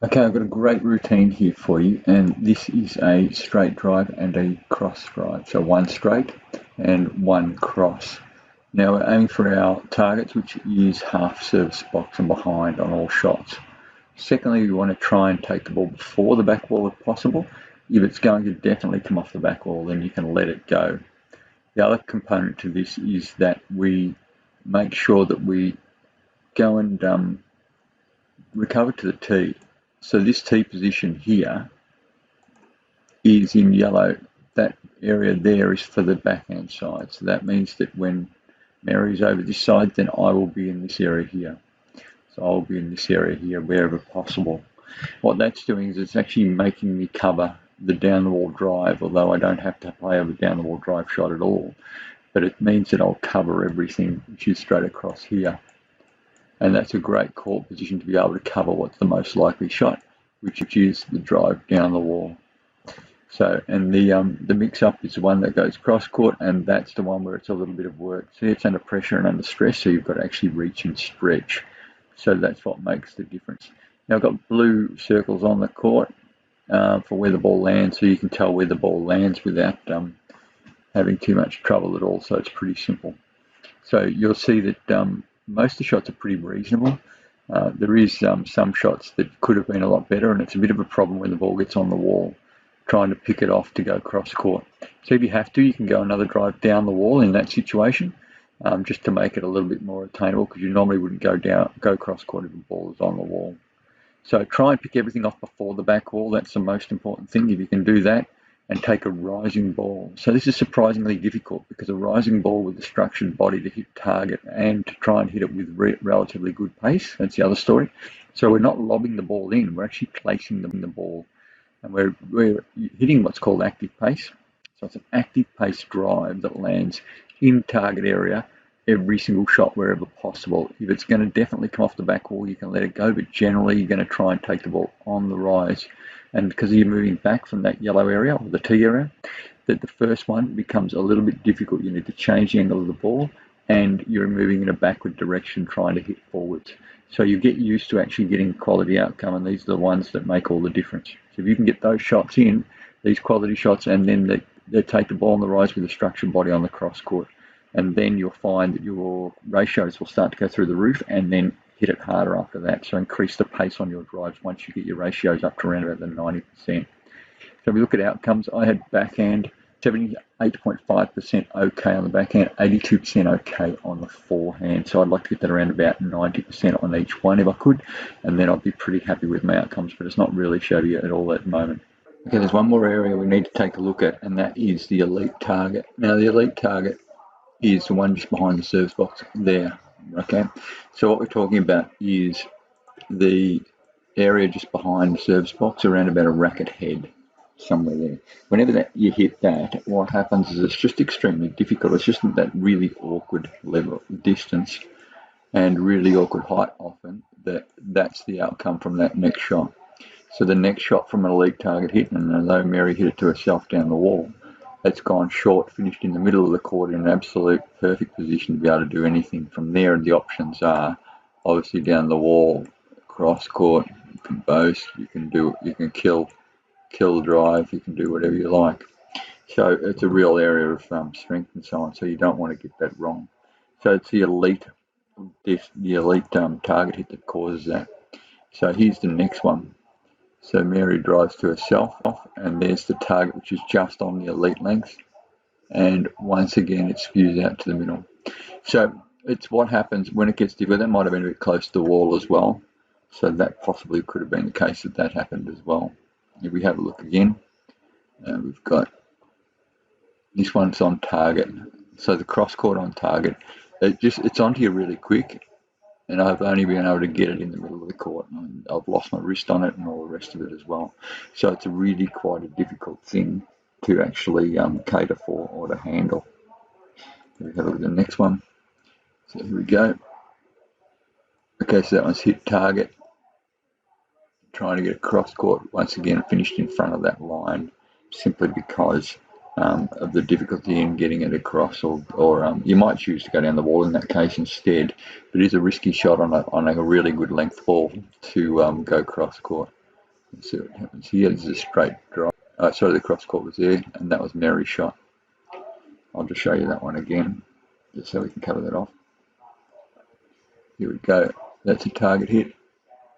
Okay, I've got a great routine here for you, and this is a straight drive and a cross drive. So one straight and one cross. Now we're aiming for our targets, which is half service box and behind on all shots. Secondly, we want to try and take the ball before the back wall if possible. If it's going to definitely come off the back wall, then you can let it go. The other component to this is that we make sure that we go and recover to the tee. So this tee position here is in yellow. That area there is for the backhand side. So that means that when Mary's over this side, then I will be in this area here. So I'll be in this area here wherever possible. What that's doing is it's actually making me cover the down the wall drive, although I don't have to play over down the wall drive shot at all. But it means that I'll cover everything which is straight across here. And that's a great court position to be able to cover what's the most likely shot, which is the drive down the wall. So, and the mix-up is the one that goes cross-court, and that's the one where it's a little bit of work. See, it's under pressure and under stress, so you've got to actually reach and stretch. So that's what makes the difference. Now I've got blue circles on the court for where the ball lands, so you can tell where the ball lands without having too much trouble at all, so it's pretty simple. So you'll see that most of the shots are pretty reasonable. There is some shots that could have been a lot better, and it's a bit of a problem when the ball gets on the wall, trying to pick it off to go cross court. So if you have to, you can go another drive down the wall in that situation, just to make it a little bit more attainable, because you normally wouldn't go cross court if the ball is on the wall. So try and pick everything off before the back wall. That's the most important thing. If you can do that, and take a rising ball. So this is surprisingly difficult, because a rising ball with a structured body to hit target and to try and hit it with relatively good pace, that's the other story. So we're not lobbing the ball in, we're actually placing them in the ball, and we're hitting what's called active pace. So it's an active pace drive that lands in target area every single shot wherever possible. If it's going to definitely come off the back wall, you can let it go, but generally you're going to try and take the ball on the rise. And because you're moving back from that yellow area, or the tee area, that the first one becomes a little bit difficult. You need to change the angle of the ball, and you're moving in a backward direction trying to hit forwards. So you get used to actually getting quality outcome, and these are the ones that make all the difference. So if you can get those shots in, these quality shots, and then they take the ball on the rise with a structured body on the cross court, and then you'll find that your ratios will start to go through the roof, and then hit it harder after that. So increase the pace on your drives once you get your ratios up to around about the 90%. So if we look at outcomes, I had backhand 78.5% okay on the backhand, 82% okay on the forehand. So I'd like to get that around about 90% on each one if I could, and then I'd be pretty happy with my outcomes, but it's not really shabby at all at the moment. Okay, there's one more area we need to take a look at, and that is the elite target. Now the elite target is the one just behind the service box there. Okay, so what we're talking about is the area just behind the service box, around about a racket head, somewhere there. Whenever you hit that, what happens is it's just extremely difficult. It's just that really awkward level distance and really awkward height often. That's the outcome from that next shot. So the next shot from an elite target hit, and although Mary hit it to herself down the wall, it's gone short, finished in the middle of the court in an absolute perfect position to be able to do anything from there. And the options are obviously down the wall, cross court, you can boast, you can kill the drive, you can do whatever you like. So it's a real area of strength and so on. So you don't want to get that wrong. So it's the elite target hit that causes that. So here's the next one. So Mary drives to herself, and there's the target, which is just on the elite length. And once again, it skews out to the middle. So it's what happens when it gets difficult. That might have been a bit close to the wall as well. So that possibly could have been the case that happened as well. If we have a look again, we've got this one's on target. So the cross court on target, it's onto you really quick. And I've only been able to get it in the middle of the court, and I've lost my wrist on it and all the rest of it as well. So it's really quite a difficult thing to actually cater for or to handle. We have a look at the next one. So here we go. Okay, so that one's hit target. Trying to get a cross court, once again finished in front of that line, simply because of the difficulty in getting it across, or you might choose to go down the wall in that case instead, but it is a risky shot on a really good length ball to go cross court. Let's see what happens here. There's a straight drive. Sorry, the cross court was there, and that was Mary's shot. I'll just show you that one again, just so we can cover that off. Here we go. That's a target hit,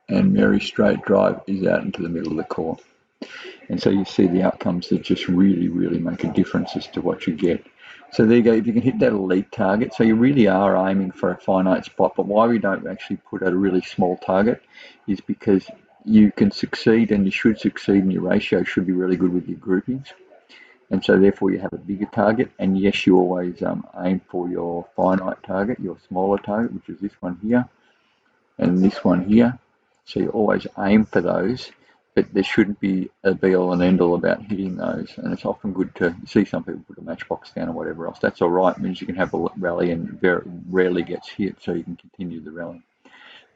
and Mary's straight drive is out into the middle of the court. And so you see the outcomes that just really, really make a difference as to what you get. So there you go, if you can hit that elite target, so you really are aiming for a finite spot, but why we don't actually put out a really small target is because you can succeed, and you should succeed, and your ratio should be really good with your groupings. And so therefore you have a bigger target, and yes, you always aim for your finite target, your smaller target, which is this one here, and this one here. So you always aim for those, but there shouldn't be a be all and end all about hitting those. And it's often good to see some people put a matchbox down or whatever else. That's all right, it means you can have a rally and very rarely gets hit, so you can continue the rally.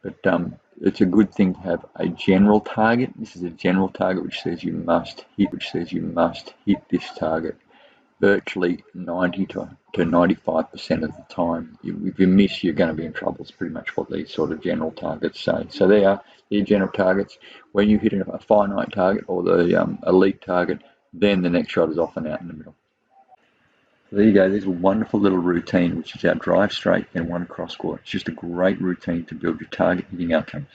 But it's a good thing to have a general target. This is a general target which says you must hit this target virtually 90 to 95% of the time. If you miss, you're going to be in trouble. It's pretty much what these sort of general targets say. So they are their general targets. When you hit a finite target or the elite target, then the next shot is often out in the middle. So there you go. There's a wonderful little routine, which is our drive straight and one cross court. It's just a great routine to build your target hitting outcomes.